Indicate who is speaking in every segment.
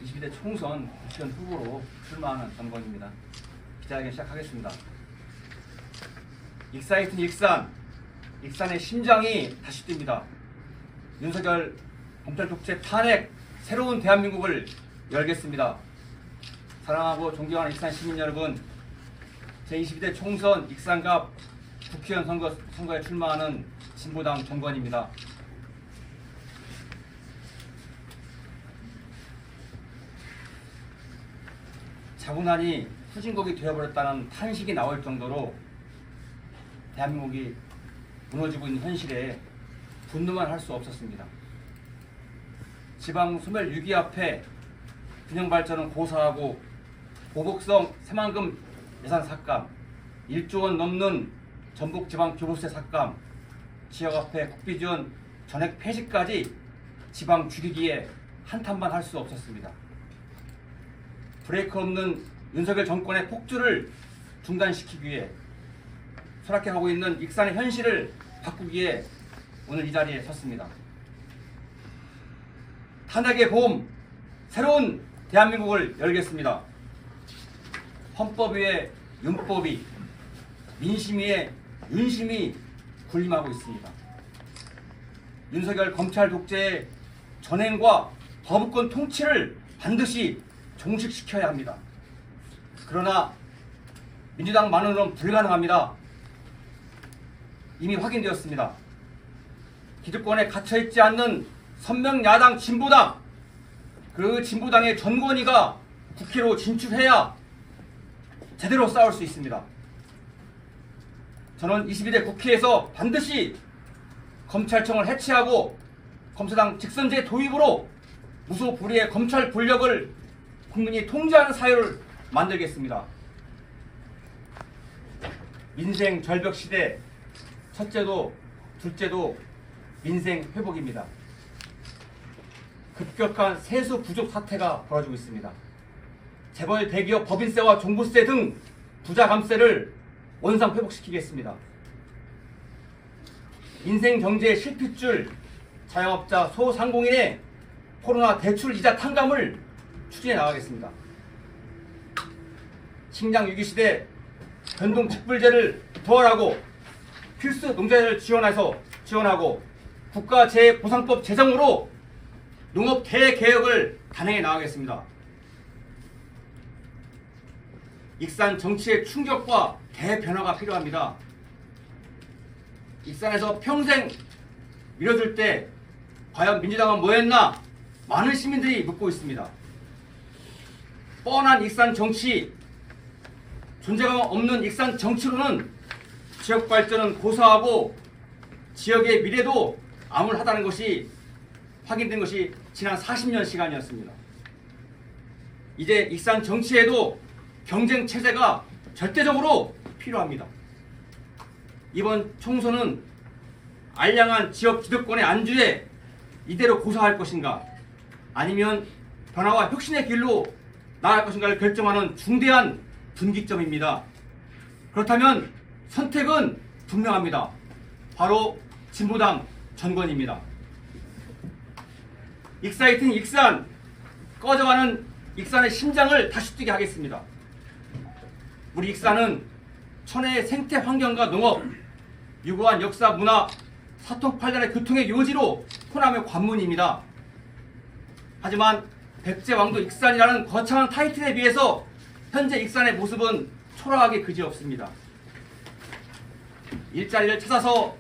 Speaker 1: 22대 총선 국회의원 후보로 출마하는 전건입니다. 기자회견 시작하겠습니다. 익사이튼 익산의 심장이 다시 뜁니다. 윤석열 검찰 독재 탄핵 새로운 대한민국을 열겠습니다. 사랑하고 존경하는 익산 시민 여러분, 제22대 총선 익산갑 국회의원 선거에 출마하는 진보당 전건입니다. 자국난이 후진국이 되어버렸다는 탄식이 나올 정도로 대한민국이 무너지고 있는 현실에 분노만 할 수 없었습니다. 지방 소멸 6위 앞에 균형발전은 고사하고 보복성 새만금 예산 삭감, 1조 원 넘는 전북지방교부세 삭감, 지역 앞에 국비지원 전액 폐지까지 지방 죽이기에 한탄만 할 수 없었습니다. 브레이크 없는 윤석열 정권의 폭주를 중단시키기 위해 쇠락해가고 있는 익산의 현실을 바꾸기에 오늘 이 자리에 섰습니다. 탄핵의 봄, 새로운 대한민국을 열겠습니다. 헌법 위에 윤법이, 민심 위에 윤심이 군림하고 있습니다. 윤석열 검찰 독재의 전행과 거부권 통치를 반드시 종식시켜야 합니다. 그러나 민주당만으로는 불가능합니다. 이미 확인되었습니다. 기득권에 갇혀있지 않는 선명야당 진보당, 그 진보당의 전권위가 국회로 진출해야 제대로 싸울 수 있습니다. 저는 22대 국회에서 반드시 검찰청을 해체하고 검사당 직선제 도입으로 무소불위의 검찰 권력을 국민이 통제하는 사회를 만들겠습니다. 민생 절벽 시대, 첫째도 둘째도 민생 회복입니다. 급격한 세수 부족 사태가 벌어지고 있습니다. 재벌 대기업 법인세와 종부세 등 부자 감세를 원상 회복시키겠습니다. 인생 경제의 실핏줄 자영업자 소상공인의 코로나 대출 이자 탕감을 추진해 나가겠습니다. 식량 위기 시대 변동 직불제를 부활하고 필수 농자재를 지원하고 국가재해보상법 제정으로 농업 대개혁을 단행해 나가겠습니다. 익산 정치의 충격과 대변화가 필요합니다. 익산에서 평생 밀어줄 때 과연 민주당은 뭐했나? 많은 시민들이 묻고 있습니다. 뻔한 익산 정치, 존재감 없는 익산 정치로는 지역 발전은 고사하고 지역의 미래도 암울하다는 것이 확인된 것이 지난 40년 시간이었습니다. 이제 익산 정치에도 경쟁 체제가 절대적으로 필요합니다. 이번 총선은 알량한 지역 기득권의 안주에 이대로 고사할 것인가, 아니면 변화와 혁신의 길로 나아갈 것인가를 결정하는 중대한 분기점입니다. 그렇다면 선택은 분명합니다. 바로 진보당 전권입니다. 익사이팅 익산, 꺼져가는 익산의 심장을 다시 뛰게 하겠습니다. 우리 익산은 천혜의 생태 환경과 농업, 유구한 역사, 문화, 사통팔달의 교통의 요지로 호남의 관문입니다. 하지만 백제왕도 익산이라는 거창한 타이틀에 비해서 현재 익산의 모습은 초라하게 그지없습니다. 일자리를 찾아서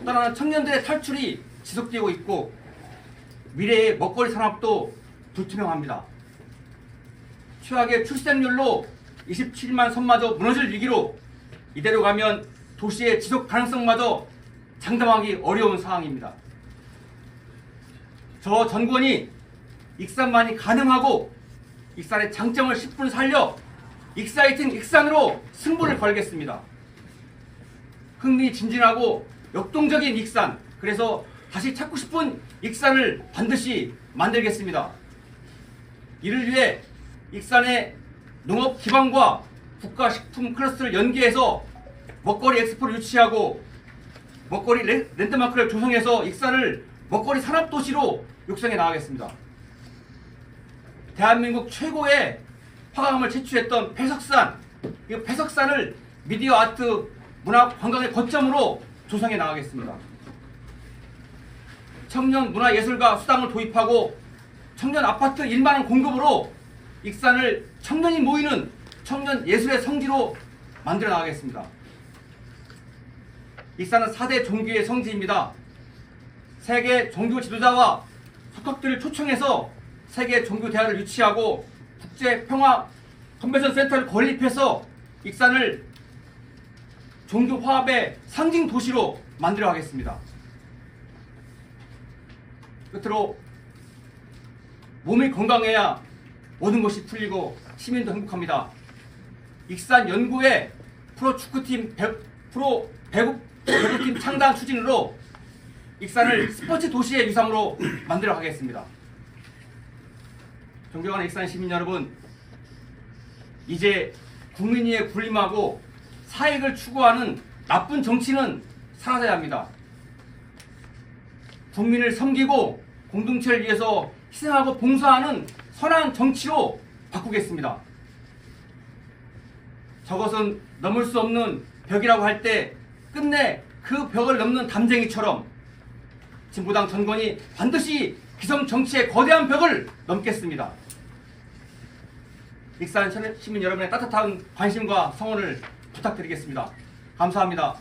Speaker 1: 떠나는 청년들의 탈출이 지속되고 있고 미래의 먹거리 산업도 불투명합니다. 최악의 출생률로 27만 선마저 무너질 위기로 이대로 가면 도시의 지속 가능성마저 장담하기 어려운 상황입니다. 저 전권이 익산만이 가능하고 익산의 장점을 10분 살려 익사이팅 익산으로 승부를 걸겠습니다. 흥미진진하고 역동적인 익산, 그래서 다시 찾고 싶은 익산을 반드시 만들겠습니다. 이를 위해 익산의 농업 기반과 국가식품 클러스터를 연계해서 먹거리 엑스포를 유치하고 먹거리 랜드마크를 조성해서 익산을 먹거리 산업도시로 육성해 나가겠습니다. 대한민국 최고의 화강암을 채취했던 패석산, 이 패석산을 미디어 아트 문화 관광의 거점으로 조성해 나가겠습니다. 청년 문화예술가 수당을 도입하고 청년 아파트 1만원 공급으로 익산을 청년이 모이는 청년 예술의 성지로 만들어 나가겠습니다. 익산은 4대 종교의 성지입니다. 세계 종교 지도자와 석학들을 초청해서 세계 종교 대화를 유치하고 국제 평화 컨벤션 센터를 건립해서 익산을 종교 화합의 상징 도시로 만들어 가겠습니다. 끝으로 몸이 건강해야 모든 것이 풀리고 시민도 행복합니다. 익산 연구의 프로축구팀 배구팀 창단 추진으로 익산을 스포츠 도시의 유상으로 만들어 가겠습니다. 존경하는 익산 시민 여러분, 이제 국민위에 군림하고 사익을 추구하는 나쁜 정치는 사라져야 합니다. 국민을 섬기고 공동체를 위해서 희생하고 봉사하는 선한 정치로 바꾸겠습니다. 저것은 넘을 수 없는 벽이라고 할 때 끝내 그 벽을 넘는 담쟁이처럼 진보당 전권이 반드시 기성 정치의 거대한 벽을 넘겠습니다. 익산 시민 여러분의 따뜻한 관심과 성원을 부탁드리겠습니다. 감사합니다.